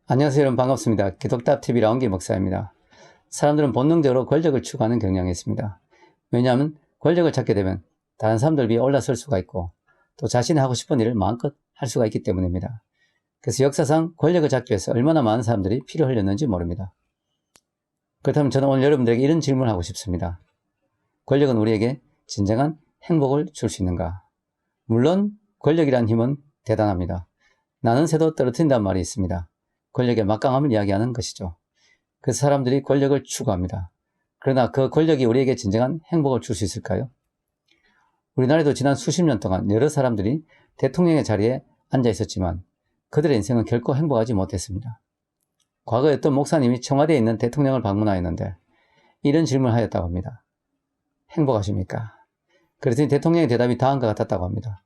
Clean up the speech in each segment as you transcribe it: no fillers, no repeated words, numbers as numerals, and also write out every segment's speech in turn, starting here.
안녕하세요, 여러분. 반갑습니다. 기독답TV 라운기 목사입니다. 사람들은 본능적으로 권력을 추구하는 경향이 있습니다. 왜냐하면 권력을 찾게 되면 다른 사람들 위에 올라설 수가 있고 또 자신이 하고 싶은 일을 마음껏 할 수가 있기 때문입니다. 그래서 역사상 권력을 잡기 위해서 얼마나 많은 사람들이 피를 흘렸는지 모릅니다. 그렇다면 저는 오늘 여러분들에게 이런 질문을 하고 싶습니다. 권력은 우리에게 진정한 행복을 줄 수 있는가? 물론 권력이란 힘은 대단합니다. 나는 새도 떨어뜨린다는 말이 있습니다. 권력의 막강함을 이야기하는 것이죠. 그래서 사람들이 권력을 추구합니다. 그러나 그 권력이 우리에게 진정한 행복을 줄 수 있을까요? 우리나라에도 지난 수십 년 동안 여러 사람들이 대통령의 자리에 앉아 있었지만 그들의 인생은 결코 행복하지 못했습니다. 과거에 어떤 목사님이 청와대에 있는 대통령을 방문하였는데 이런 질문을 하였다고 합니다. 행복하십니까? 그랬더니 대통령의 대답이 다음과 같았다고 합니다.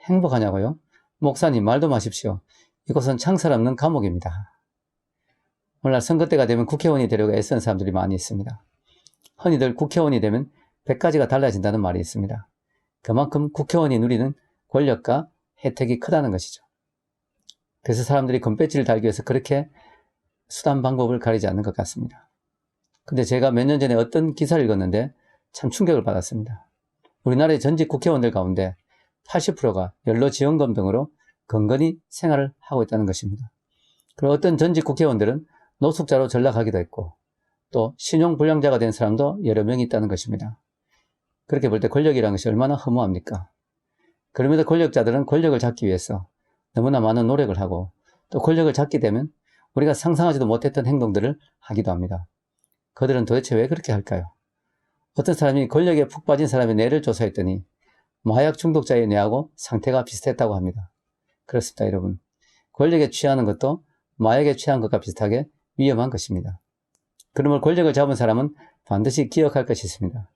행복하냐고요? 목사님, 말도 마십시오. 이곳은 창살 없는 감옥입니다. 오늘날 선거 때가 되면 국회의원이 되려고 애쓰는 사람들이 많이 있습니다. 흔히들 국회의원이 되면 100가지가 달라진다는 말이 있습니다. 그만큼 국회의원이 누리는 권력과 혜택이 크다는 것이죠. 그래서 사람들이 금배지를 달기 위해서 그렇게 수단 방법을 가리지 않는 것 같습니다. 근데 제가 몇 년 전에 어떤 기사를 읽었는데 참 충격을 받았습니다. 우리나라의 전직 국회의원들 가운데 80%가 연로지원금 등으로 건건히 생활을 하고 있다는 것입니다. 그리고 어떤 전직 국회의원들은 노숙자로 전락하기도 했고 또 신용불량자가 된 사람도 여러 명이 있다는 것입니다. 그렇게 볼 때 권력이라는 것이 얼마나 허무합니까? 그럼에도 권력자들은 권력을 잡기 위해서 너무나 많은 노력을 하고 또 권력을 잡게 되면 우리가 상상하지도 못했던 행동들을 하기도 합니다. 그들은 도대체 왜 그렇게 할까요? 어떤 사람이 권력에 푹 빠진 사람의 뇌를 조사했더니 마약 중독자의 뇌하고 상태가 비슷했다고 합니다. 그렇습니다, 여러분. 권력에 취하는 것도 마약에 취한 것과 비슷하게 위험한 것입니다. 그러므로 권력을 잡은 사람은 반드시 기억할 것이 있습니다.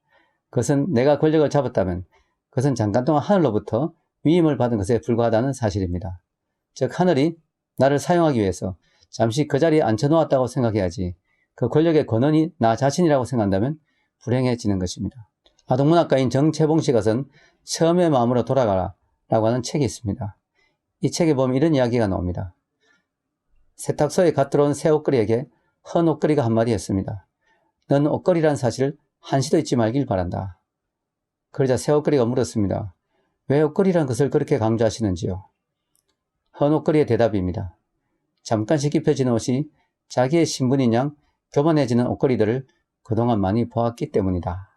그것은 내가 권력을 잡았다면 그것은 잠깐 동안 하늘로부터 위임을 받은 것에 불과하다는 사실입니다. 즉 하늘이 나를 사용하기 위해서 잠시 그 자리에 앉혀놓았다고 생각해야지 그 권력의 권한이 나 자신이라고 생각한다면 불행해지는 것입니다. 아동문학가인 정채봉 씨가 쓴 처음의 마음으로 돌아가라 라고 하는 책이 있습니다. 이 책에 보면 이런 이야기가 나옵니다. 세탁소에 갓 들어온 새 옷걸이에게 헌 옷걸이가 한마디 했습니다. 넌 옷걸이란 사실을 한시도 잊지 말길 바란다. 그러자 새 옷걸이가 물었습니다. 왜 옷걸이란 것을 그렇게 강조하시는지요? 헌 옷걸이의 대답입니다. 잠깐씩 입혀지는 옷이 자기의 신분인 양 교만해지는 옷걸이들을 그동안 많이 보았기 때문이다.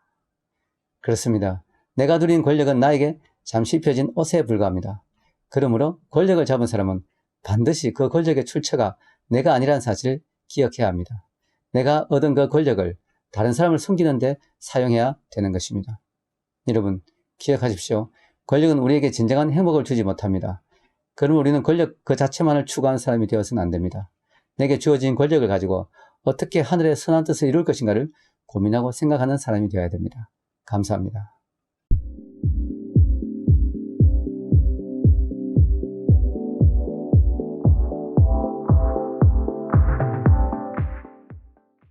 그렇습니다. 내가 누린 권력은 나에게 잠시 입혀진 옷에 불과합니다. 그러므로 권력을 잡은 사람은 반드시 그 권력의 출처가 내가 아니란 사실을 기억해야 합니다. 내가 얻은 그 권력을 다른 사람을 숨기는 데 사용해야 되는 것입니다. 여러분, 기억하십시오. 권력은 우리에게 진정한 행복을 주지 못합니다. 그러면 우리는 권력 그 자체만을 추구하는 사람이 되어서는 안 됩니다. 내게 주어진 권력을 가지고 어떻게 하늘의 선한 뜻을 이룰 것인가를 고민하고 생각하는 사람이 되어야 됩니다. 감사합니다.